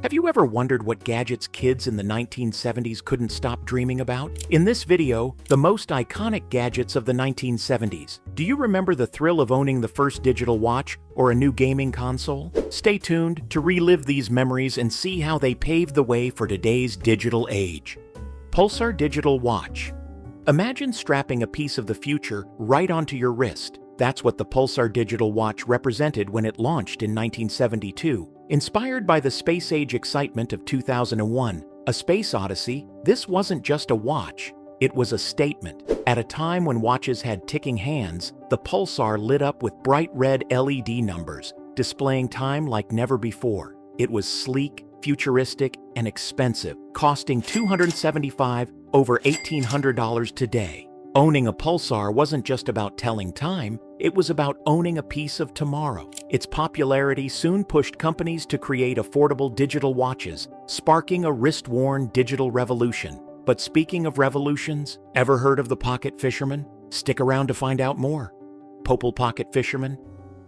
Have you ever wondered what gadgets kids in the 1970s couldn't stop dreaming about? In this video, the most iconic gadgets of the 1970s. Do you remember the thrill of owning the first digital watch or a new gaming console? Stay tuned to relive these memories and see how they paved the way for today's digital age. Pulsar Digital Watch. Imagine strapping a piece of the future right onto your wrist. That's what the Pulsar Digital Watch represented when it launched in 1972. Inspired by the space-age excitement of 2001, A Space Odyssey, this wasn't just a watch, it was a statement. At a time when watches had ticking hands, the Pulsar lit up with bright red LED numbers, displaying time like never before. It was sleek, futuristic, and expensive, costing $275 over $1,800 today. Owning a Pulsar wasn't just about telling time, it was about owning a piece of tomorrow. Its popularity soon pushed companies to create affordable digital watches, sparking a wrist-worn digital revolution. But speaking of revolutions, ever heard of the Pocket Fisherman? Stick around to find out more. Popal Pocket Fisherman?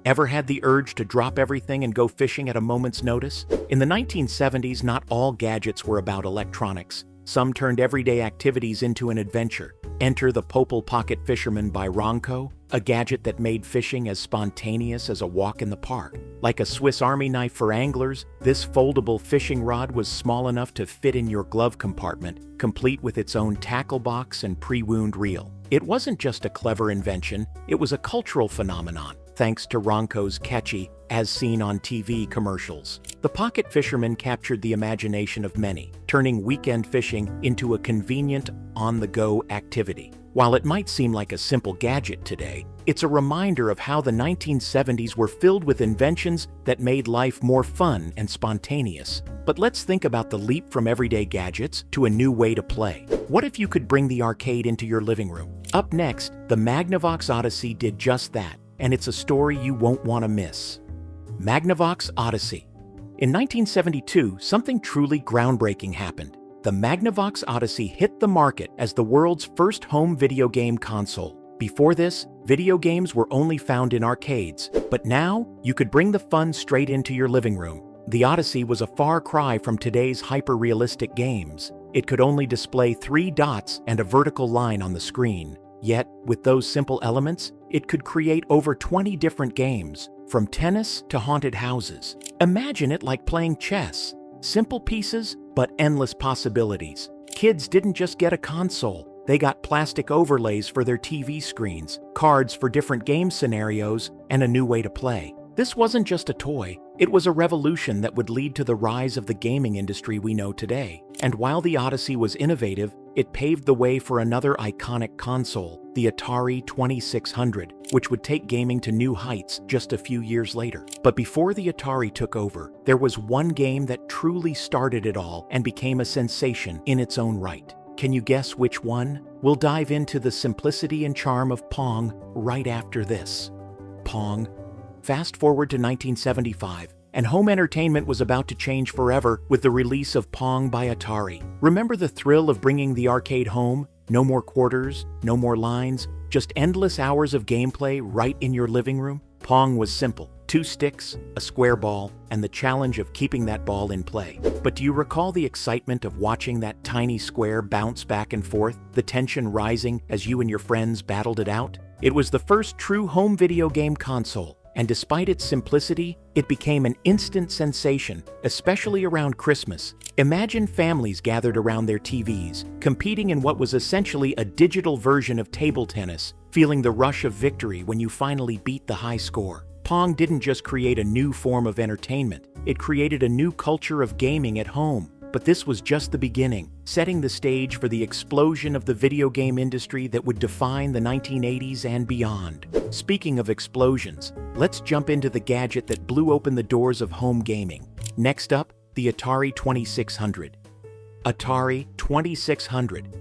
Ever had the urge to drop everything and go fishing at a moment's notice? In the 1970s, not all gadgets were about electronics. Some turned everyday activities into an adventure. Enter the Popal Pocket Fisherman by Ronco, a gadget that made fishing as spontaneous as a walk in the park. Like a Swiss Army knife for anglers, this foldable fishing rod was small enough to fit in your glove compartment, complete with its own tackle box and pre-wound reel. It wasn't just a clever invention, it was a cultural phenomenon, thanks to Ronco's catchy, as seen on TV commercials. The Pocket Fisherman captured the imagination of many, turning weekend fishing into a convenient, on-the-go activity. While it might seem like a simple gadget today, it's a reminder of how the 1970s were filled with inventions that made life more fun and spontaneous. But let's think about the leap from everyday gadgets to a new way to play. What if you could bring the arcade into your living room? Up next, the Magnavox Odyssey did just that, and it's a story you won't want to miss. Magnavox Odyssey. In 1972, something truly groundbreaking happened. The Magnavox Odyssey hit the market as the world's first home video game console. Before this, video games were only found in arcades, but now you could bring the fun straight into your living room. The Odyssey was a far cry from today's hyper-realistic games. It could only display 3 dots and a vertical line on the screen. Yet, with those simple elements, it could create over 20 different games, from tennis to haunted houses. Imagine it like playing chess. Simple pieces, but endless possibilities. Kids didn't just get a console, they got plastic overlays for their TV screens, cards for different game scenarios, and a new way to play. This wasn't just a toy, it was a revolution that would lead to the rise of the gaming industry we know today. And while the Odyssey was innovative, it paved the way for another iconic console, the Atari 2600, which would take gaming to new heights just a few years later. But before the Atari took over, there was one game that truly started it all and became a sensation in its own right. Can you guess which one? We'll dive into the simplicity and charm of Pong right after this. Pong. Fast forward to 1975, and home entertainment was about to change forever with the release of Pong by Atari. Remember the thrill of bringing the arcade home? No more quarters, no more lines, just endless hours of gameplay right in your living room? Pong was simple. 2 sticks, a square ball, and the challenge of keeping that ball in play. But do you recall the excitement of watching that tiny square bounce back and forth, the tension rising as you and your friends battled it out? It was the first true home video game console. And despite its simplicity, it became an instant sensation, especially around Christmas. Imagine families gathered around their TVs, competing in what was essentially a digital version of table tennis, feeling the rush of victory when you finally beat the high score. Pong didn't just create a new form of entertainment, it created a new culture of gaming at home. But this was just the beginning, setting the stage for the explosion of the video game industry that would define the 1980s and beyond. Speaking of explosions, let's jump into the gadget that blew open the doors of home gaming. Next up, the Atari 2600. Atari 2600.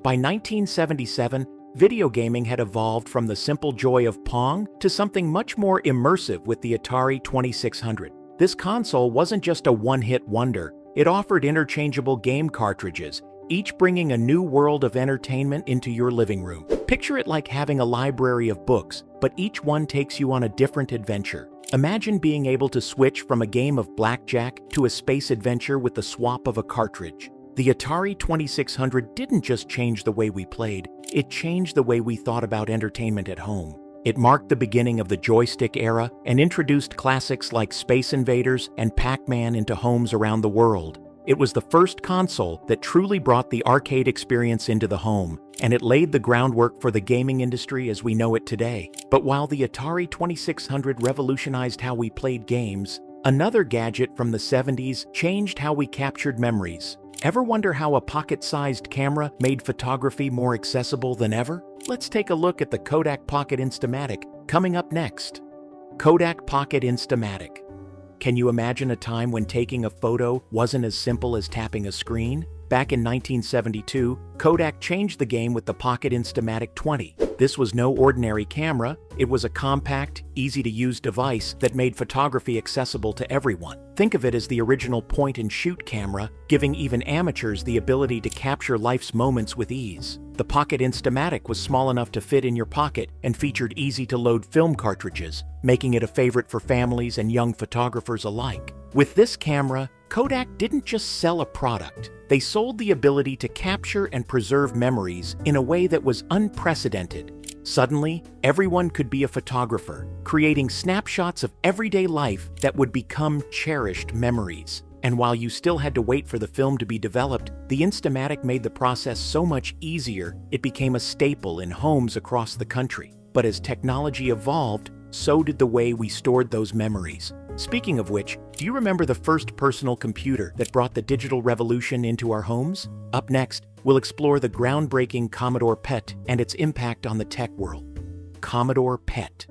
By 1977, video gaming had evolved from the simple joy of Pong to something much more immersive with the Atari 2600. This console wasn't just a one-hit wonder. It offered interchangeable game cartridges, each bringing a new world of entertainment into your living room. Picture it like having a library of books, but each one takes you on a different adventure. Imagine being able to switch from a game of blackjack to a space adventure with the swap of a cartridge. The Atari 2600 didn't just change the way we played, it changed the way we thought about entertainment at home. It marked the beginning of the joystick era and introduced classics like Space Invaders and Pac-Man into homes around the world. It was the first console that truly brought the arcade experience into the home, and it laid the groundwork for the gaming industry as we know it today. But while the Atari 2600 revolutionized how we played games, another gadget from the 70s changed how we captured memories. Ever wonder how a pocket-sized camera made photography more accessible than ever? Let's take a look at the Kodak Pocket Instamatic, coming up next. Kodak Pocket Instamatic. Can you imagine a time when taking a photo wasn't as simple as tapping a screen? Back in 1972, Kodak changed the game with the Pocket Instamatic 20. This was no ordinary camera, it was a compact, easy-to-use device that made photography accessible to everyone. Think of it as the original point-and-shoot camera, giving even amateurs the ability to capture life's moments with ease. The Pocket Instamatic was small enough to fit in your pocket and featured easy-to-load film cartridges, making it a favorite for families and young photographers alike. With this camera, Kodak didn't just sell a product. They sold the ability to capture and preserve memories in a way that was unprecedented. Suddenly, everyone could be a photographer, creating snapshots of everyday life that would become cherished memories. And while you still had to wait for the film to be developed, the Instamatic made the process so much easier, it became a staple in homes across the country. But as technology evolved, so did the way we stored those memories. Speaking of which, do you remember the first personal computer that brought the digital revolution into our homes? Up next, we'll explore the groundbreaking Commodore PET and its impact on the tech world. Commodore PET.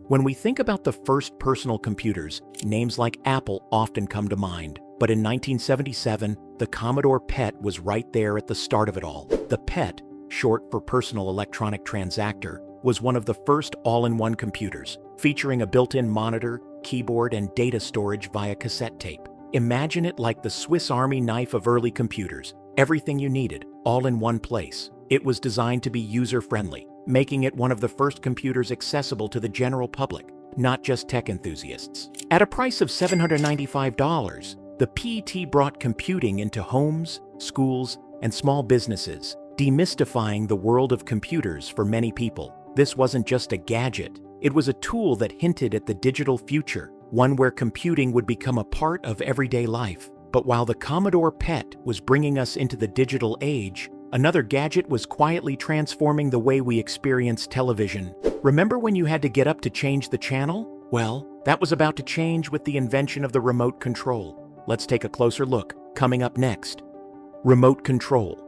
When we think about the first personal computers, names like Apple often come to mind. But in 1977, the Commodore PET was right there at the start of it all. The PET, short for Personal Electronic Transactor, was one of the first all-in-one computers, featuring a built-in monitor, keyboard, and data storage via cassette tape. Imagine it like the Swiss Army knife of early computers, everything you needed, all in one place. It was designed to be user-friendly, making it one of the first computers accessible to the general public, not just tech enthusiasts. At a price of $795, the PET brought computing into homes, schools, and small businesses, demystifying the world of computers for many people. This wasn't just a gadget, it was a tool that hinted at the digital future, one where computing would become a part of everyday life. But while the Commodore PET was bringing us into the digital age, another gadget was quietly transforming the way we experience television. Remember when you had to get up to change the channel? Well, that was about to change with the invention of the remote control. Let's take a closer look, coming up next. Remote control.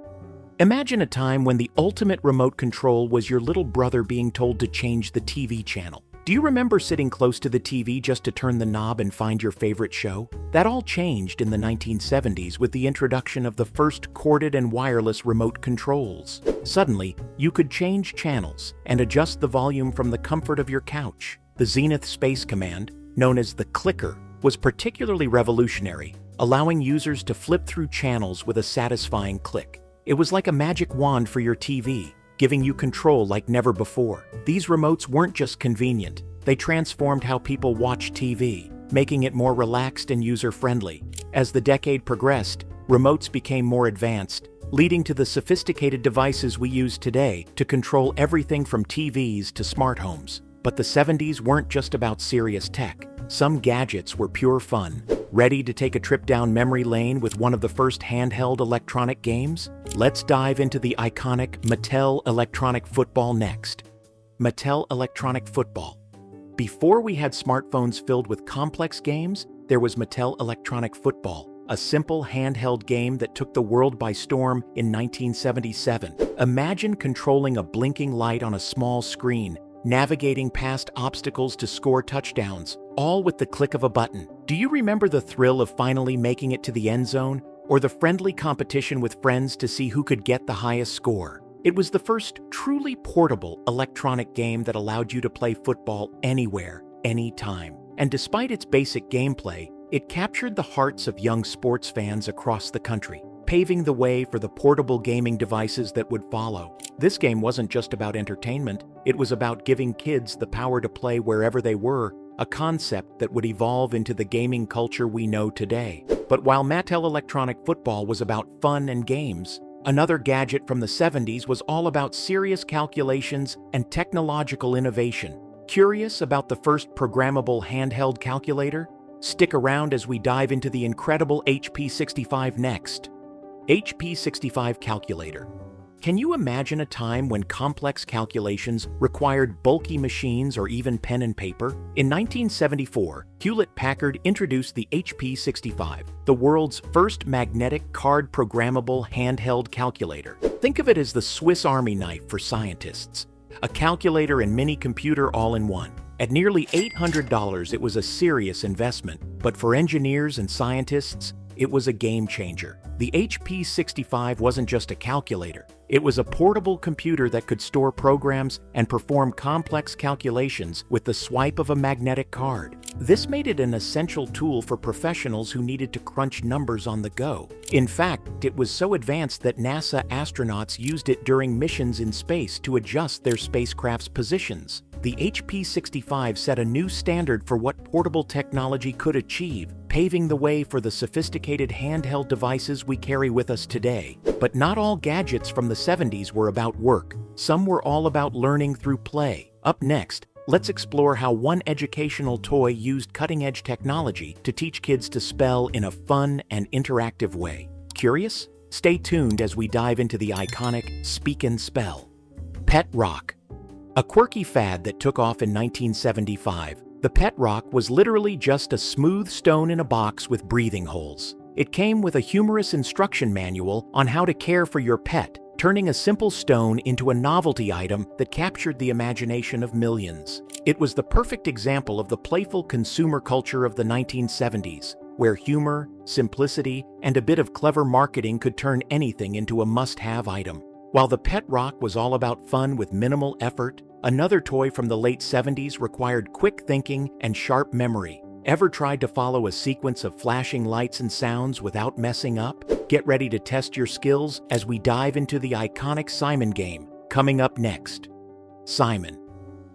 Imagine a time when the ultimate remote control was your little brother being told to change the TV channel. Do you remember sitting close to the TV just to turn the knob and find your favorite show? That all changed in the 1970s with the introduction of the first corded and wireless remote controls. Suddenly, you could change channels and adjust the volume from the comfort of your couch. The Zenith Space Command, known as the clicker, was particularly revolutionary, allowing users to flip through channels with a satisfying click. It was like a magic wand for your TV, giving you control like never before. These remotes weren't just convenient, they transformed how people watch TV, making it more relaxed and user-friendly. As the decade progressed, remotes became more advanced, leading to the sophisticated devices we use today to control everything from TVs to smart homes. But the 70s weren't just about serious tech. Some gadgets were pure fun. Ready to take a trip down memory lane with one of the first handheld electronic games? Let's dive into the iconic Mattel Electronic Football next. Mattel Electronic Football. Before we had smartphones filled with complex games, there was Mattel Electronic Football, a simple handheld game that took the world by storm in 1977. Imagine controlling a blinking light on a small screen, navigating past obstacles to score touchdowns, all with the click of a button. Do you remember the thrill of finally making it to the end zone, or the friendly competition with friends to see who could get the highest score? It was the first truly portable electronic game that allowed you to play football anywhere, anytime. And despite its basic gameplay, it captured the hearts of young sports fans across the country, paving the way for the portable gaming devices that would follow. This game wasn't just about entertainment, it was about giving kids the power to play wherever they were, a concept that would evolve into the gaming culture we know today. But while Mattel Electronic Football was about fun and games, another gadget from the 70s was all about serious calculations and technological innovation. Curious about the first programmable handheld calculator? Stick around as we dive into the incredible HP65 next. HP65 calculator. Can you imagine a time when complex calculations required bulky machines or even pen and paper? In 1974, Hewlett-Packard introduced the HP65, the world's first magnetic card programmable handheld calculator. Think of it as the Swiss Army knife for scientists. A calculator and mini computer all in one. At nearly $800, it was a serious investment, but for engineers and scientists, it was a game changer. The HP65 wasn't just a calculator. It was a portable computer that could store programs and perform complex calculations with the swipe of a magnetic card. This made it an essential tool for professionals who needed to crunch numbers on the go. In fact, it was so advanced that NASA astronauts used it during missions in space to adjust their spacecraft's positions. The HP65 set a new standard for what portable technology could achieve, paving the way for the sophisticated handheld devices we carry with us today. But not all gadgets from the 70s were about work. Some were all about learning through play. Up next, let's explore how one educational toy used cutting-edge technology to teach kids to spell in a fun and interactive way. Curious? Stay tuned as we dive into the iconic Speak and Spell. Pet Rock. A quirky fad that took off in 1975, the Pet Rock was literally just a smooth stone in a box with breathing holes. It came with a humorous instruction manual on how to care for your pet, turning a simple stone into a novelty item that captured the imagination of millions. It was the perfect example of the playful consumer culture of the 1970s, where humor, simplicity, and a bit of clever marketing could turn anything into a must-have item. While the Pet Rock was all about fun with minimal effort, another toy from the late 70s required quick thinking and sharp memory. Ever tried to follow a sequence of flashing lights and sounds without messing up? Get ready to test your skills as we dive into the iconic Simon game, coming up next. Simon.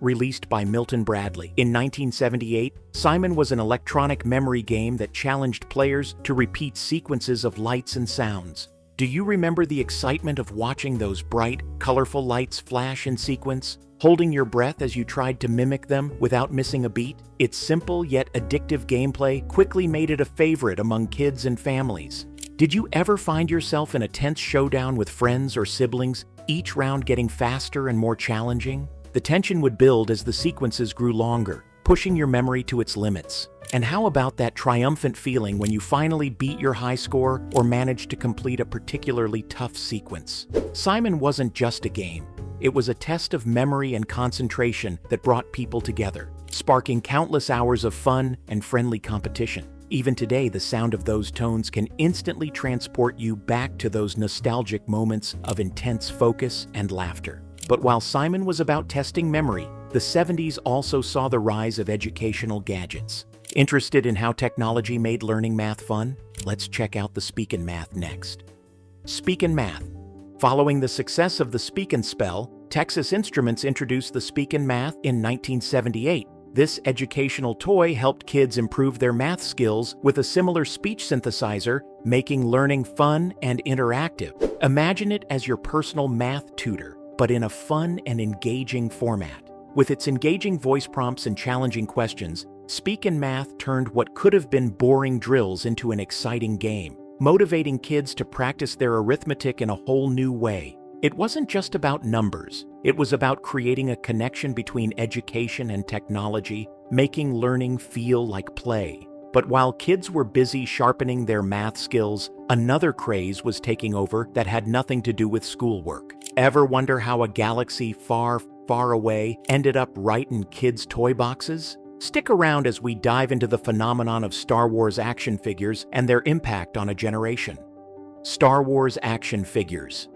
Released by Milton Bradley in 1978, Simon was an electronic memory game that challenged players to repeat sequences of lights and sounds. Do you remember the excitement of watching those bright, colorful lights flash in sequence, holding your breath as you tried to mimic them without missing a beat? Its simple yet addictive gameplay quickly made it a favorite among kids and families. Did you ever find yourself in a tense showdown with friends or siblings, each round getting faster and more challenging? The tension would build as the sequences grew longer, pushing your memory to its limits. And how about that triumphant feeling when you finally beat your high score or managed to complete a particularly tough sequence? Simon wasn't just a game. It was a test of memory and concentration that brought people together, sparking countless hours of fun and friendly competition. Even today, the sound of those tones can instantly transport you back to those nostalgic moments of intense focus and laughter. But while Simon was about testing memory, the 70s also saw the rise of educational gadgets. Interested in how technology made learning math fun? Let's check out the Speak and Math next. Speak and Math. Following the success of the Speak and Spell, Texas Instruments introduced the Speak and Math in 1978. This educational toy helped kids improve their math skills with a similar speech synthesizer, making learning fun and interactive. Imagine it as your personal math tutor, but in a fun and engaging format. With its engaging voice prompts and challenging questions, Speak and Math turned what could have been boring drills into an exciting game, motivating kids to practice their arithmetic in a whole new way. It wasn't just about numbers. It was about creating a connection between education and technology, making learning feel like play. But while kids were busy sharpening their math skills, another craze was taking over that had nothing to do with schoolwork. Ever wonder how a galaxy far, far away ended up right in kids' toy boxes? Stick around as we dive into the phenomenon of Star Wars action figures and their impact on a generation. Star Wars action figures.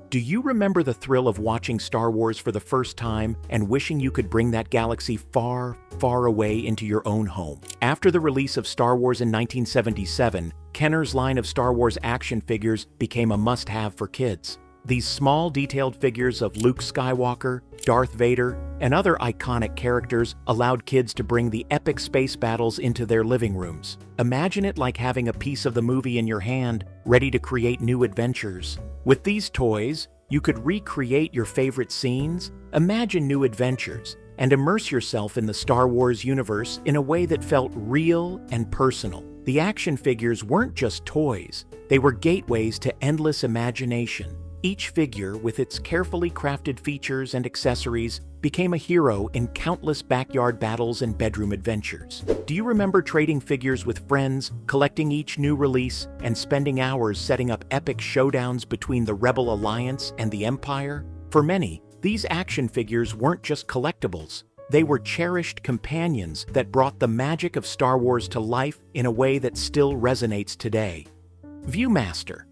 Do you remember the thrill of watching Star Wars for the first time and wishing you could bring that galaxy far, far away into your own home? After the release of Star Wars in 1977, Kenner's line of Star Wars action figures became a must-have for kids. These small, detailed figures of Luke Skywalker, Darth Vader, and other iconic characters allowed kids to bring the epic space battles into their living rooms. Imagine it like having a piece of the movie in your hand, ready to create new adventures. With these toys, you could recreate your favorite scenes, imagine new adventures, and immerse yourself in the Star Wars universe in a way that felt real and personal. The action figures weren't just toys, they were gateways to endless imagination. Each figure, with its carefully crafted features and accessories, became a hero in countless backyard battles and bedroom adventures. Do you remember trading figures with friends, collecting each new release, and spending hours setting up epic showdowns between the Rebel Alliance and the Empire? For many, these action figures weren't just collectibles. They were cherished companions that brought the magic of Star Wars to life in a way that still resonates today. Viewmaster.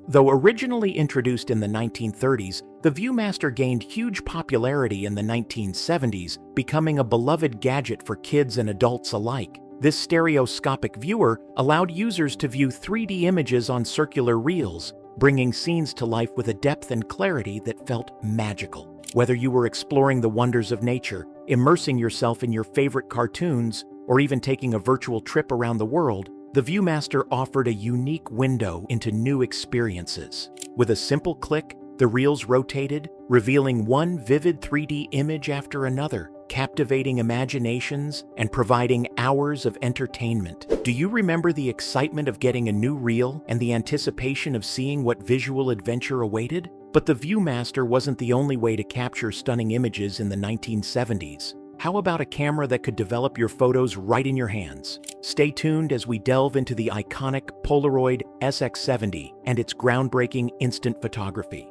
Though originally introduced in the 1930s, the Viewmaster gained huge popularity in the 1970s, becoming a beloved gadget for kids and adults alike. This stereoscopic viewer allowed users to view 3D images on circular reels, bringing scenes to life with a depth and clarity that felt magical. Whether you were exploring the wonders of nature, immersing yourself in your favorite cartoons, or even taking a virtual trip around the world, the Viewmaster offered a unique window into new experiences. With a simple click, the reels rotated, revealing one vivid 3D image after another, captivating imaginations and providing hours of entertainment. Do you remember the excitement of getting a new reel and the anticipation of seeing what visual adventure awaited? But the Viewmaster wasn't the only way to capture stunning images in the 1970s. How about a camera that could develop your photos right in your hands? Stay tuned as we delve into the iconic Polaroid SX70 and its groundbreaking instant photography.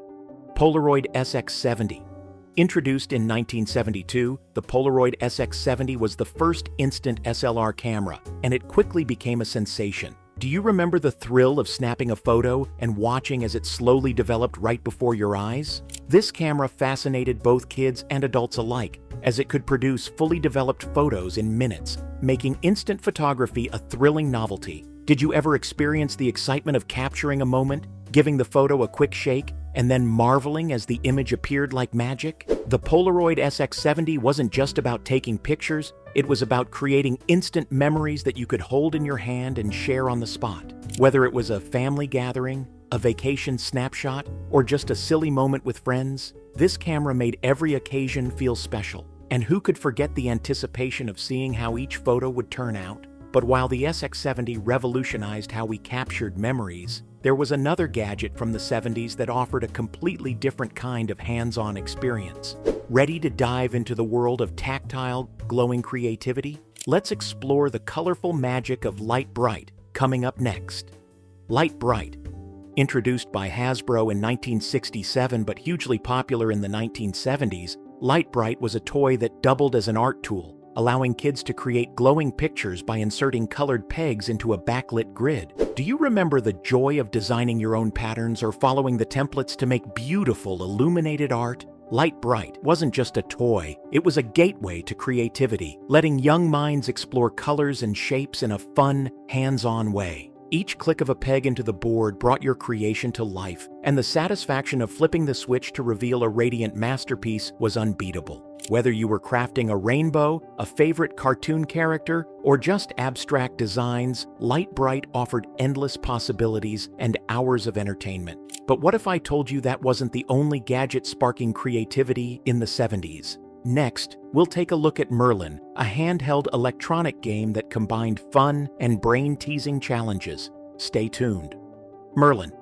Polaroid SX70. Introduced in 1972, the Polaroid SX70 was the first instant SLR camera, and it quickly became a sensation. Do you remember the thrill of snapping a photo and watching as it slowly developed right before your eyes? This camera fascinated both kids and adults alike, as it could produce fully developed photos in minutes, making instant photography a thrilling novelty. Did you ever experience the excitement of capturing a moment, giving the photo a quick shake, and then marveling as the image appeared like magic? The Polaroid SX70 wasn't just about taking pictures, it was about creating instant memories that you could hold in your hand and share on the spot. Whether it was a family gathering, a vacation snapshot, or just a silly moment with friends, this camera made every occasion feel special. And who could forget the anticipation of seeing how each photo would turn out? But while the SX70 revolutionized how we captured memories, there was another gadget from the 70s that offered a completely different kind of hands-on experience. Ready to dive into the world of tactile, glowing creativity? Let's explore the colorful magic of Light Bright, coming up next. Light Bright. Introduced by Hasbro in 1967 but hugely popular in the 1970s, Light Bright was a toy that doubled as an art tool, allowing kids to create glowing pictures by inserting colored pegs into a backlit grid. Do you remember the joy of designing your own patterns or following the templates to make beautiful, illuminated art? Light Bright wasn't just a toy, it was a gateway to creativity, letting young minds explore colors and shapes in a fun, hands-on way. Each click of a peg into the board brought your creation to life, and the satisfaction of flipping the switch to reveal a radiant masterpiece was unbeatable. Whether you were crafting a rainbow, a favorite cartoon character, or just abstract designs, Light Bright offered endless possibilities and hours of entertainment. But what if I told you that wasn't the only gadget sparking creativity in the 70s? Next, we'll take a look at Merlin, a handheld electronic game that combined fun and brain-teasing challenges. Stay tuned. Merlin.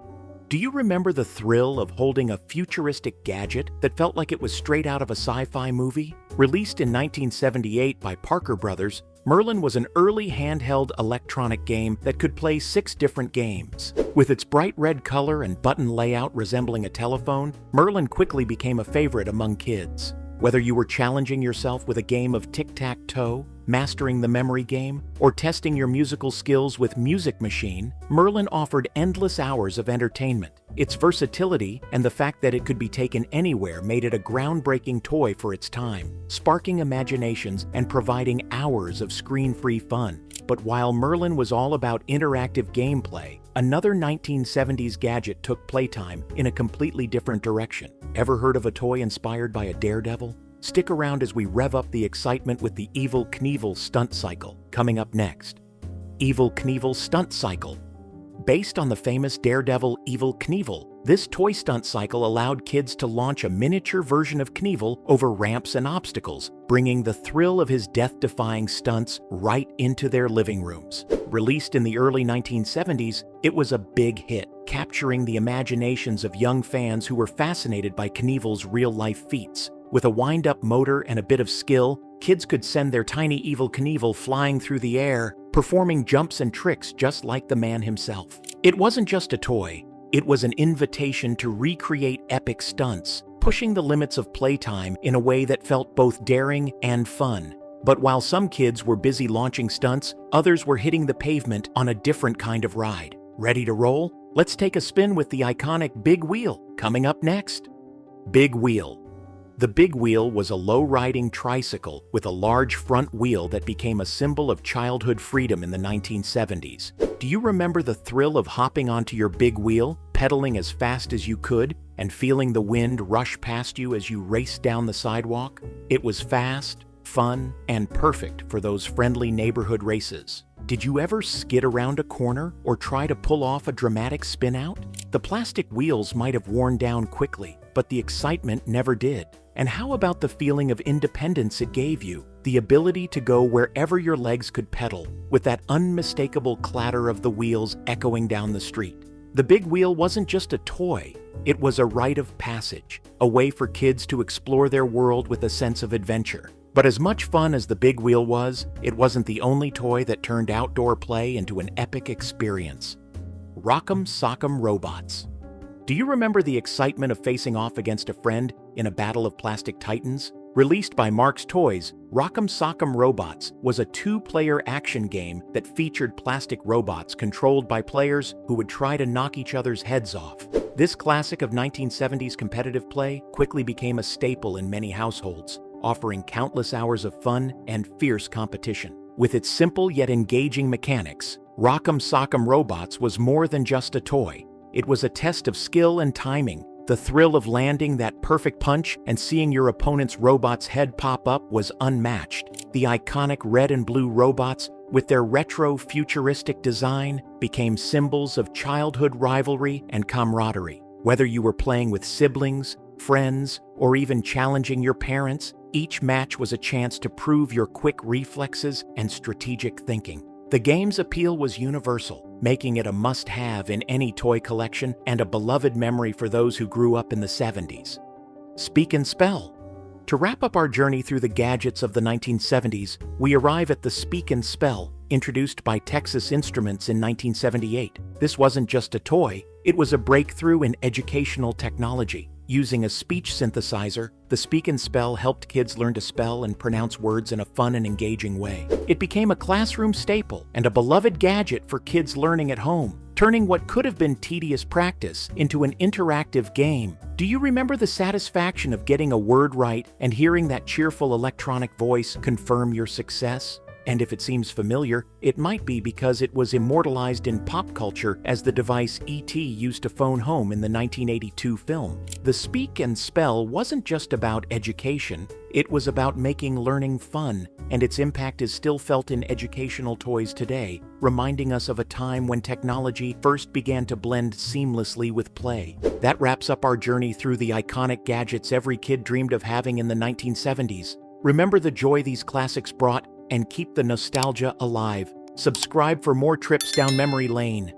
Do you remember the thrill of holding a futuristic gadget that felt like it was straight out of a sci-fi movie? Released in 1978 by Parker Brothers, Merlin was an early handheld electronic game that could play 6 different games. With its bright red color and button layout resembling a telephone, Merlin quickly became a favorite among kids. Whether you were challenging yourself with a game of tic-tac-toe, mastering the memory game, or testing your musical skills with Music Machine, Merlin offered endless hours of entertainment. Its versatility and the fact that it could be taken anywhere made it a groundbreaking toy for its time, sparking imaginations and providing hours of screen-free fun. But while Merlin was all about interactive gameplay, Another 1970s gadget took playtime in a completely different direction. Ever heard of a toy inspired by a daredevil? Stick around as we rev up the excitement with the Evel Knievel Stunt Cycle, coming up next. Evel Knievel Stunt Cycle. Based on the famous daredevil Evel Knievel, this toy stunt cycle allowed kids to launch a miniature version of Knievel over ramps and obstacles, bringing the thrill of his death-defying stunts right into their living rooms. Released in the early 1970s, it was a big hit, capturing the imaginations of young fans who were fascinated by Knievel's real-life feats. With a wind-up motor and a bit of skill, kids could send their tiny Evel Knievel flying through the air, performing jumps and tricks just like the man himself. It wasn't just a toy, it was an invitation to recreate epic stunts, pushing the limits of playtime in a way that felt both daring and fun. But while some kids were busy launching stunts, others were hitting the pavement on a different kind of ride. Ready to roll? Let's take a spin with the iconic Big Wheel, coming up next. Big Wheel. The Big Wheel was a low-riding tricycle with a large front wheel that became a symbol of childhood freedom in the 1970s. Do you remember the thrill of hopping onto your big wheel, pedaling as fast as you could, and feeling the wind rush past you as you raced down the sidewalk? It was fast, fun, and perfect for those friendly neighborhood races. Did you ever skid around a corner or try to pull off a dramatic spin-out? The plastic wheels might have worn down quickly, but the excitement never did. And how about the feeling of independence it gave you? The ability to go wherever your legs could pedal, with that unmistakable clatter of the wheels echoing down the street. The Big Wheel wasn't just a toy, it was a rite of passage, a way for kids to explore their world with a sense of adventure. But as much fun as the Big Wheel was, it wasn't the only toy that turned outdoor play into an epic experience. Rockham Sakam Robots. Do you remember the excitement of facing off against a friend in a battle of plastic titans? Released by Mark's Toys, Rockham Sakam Robots was a two-player action game that featured plastic robots controlled by players who would try to knock each other's heads off. This classic of 1970s competitive play quickly became a staple in many households, offering countless hours of fun and fierce competition. With its simple yet engaging mechanics, Rockham Sakam Robots was more than just a toy. It was a test of skill and timing. The thrill of landing that perfect punch and seeing your opponent's robot's head pop up was unmatched. The iconic red and blue robots, with their retro futuristic design, became symbols of childhood rivalry and camaraderie. Whether you were playing with siblings, friends, or even challenging your parents, each match was a chance to prove your quick reflexes and strategic thinking. The game's appeal was universal, making it a must-have in any toy collection and a beloved memory for those who grew up in the 70s. Speak and Spell. To wrap up our journey through the gadgets of the 1970s, we arrive at the Speak and Spell, introduced by Texas Instruments in 1978. This wasn't just a toy, it was a breakthrough in educational technology. Using a speech synthesizer, the Speak and Spell helped kids learn to spell and pronounce words in a fun and engaging way. It became a classroom staple and a beloved gadget for kids learning at home, turning what could have been tedious practice into an interactive game. Do you remember the satisfaction of getting a word right and hearing that cheerful electronic voice confirm your success? And if it seems familiar, it might be because it was immortalized in pop culture as the device E.T. used to phone home in the 1982 film. The Speak and Spell wasn't just about education, it was about making learning fun, and its impact is still felt in educational toys today, reminding us of a time when technology first began to blend seamlessly with play. That wraps up our journey through the iconic gadgets every kid dreamed of having in the 1970s. Remember the joy these classics brought, and keep the nostalgia alive. Subscribe for more trips down memory lane.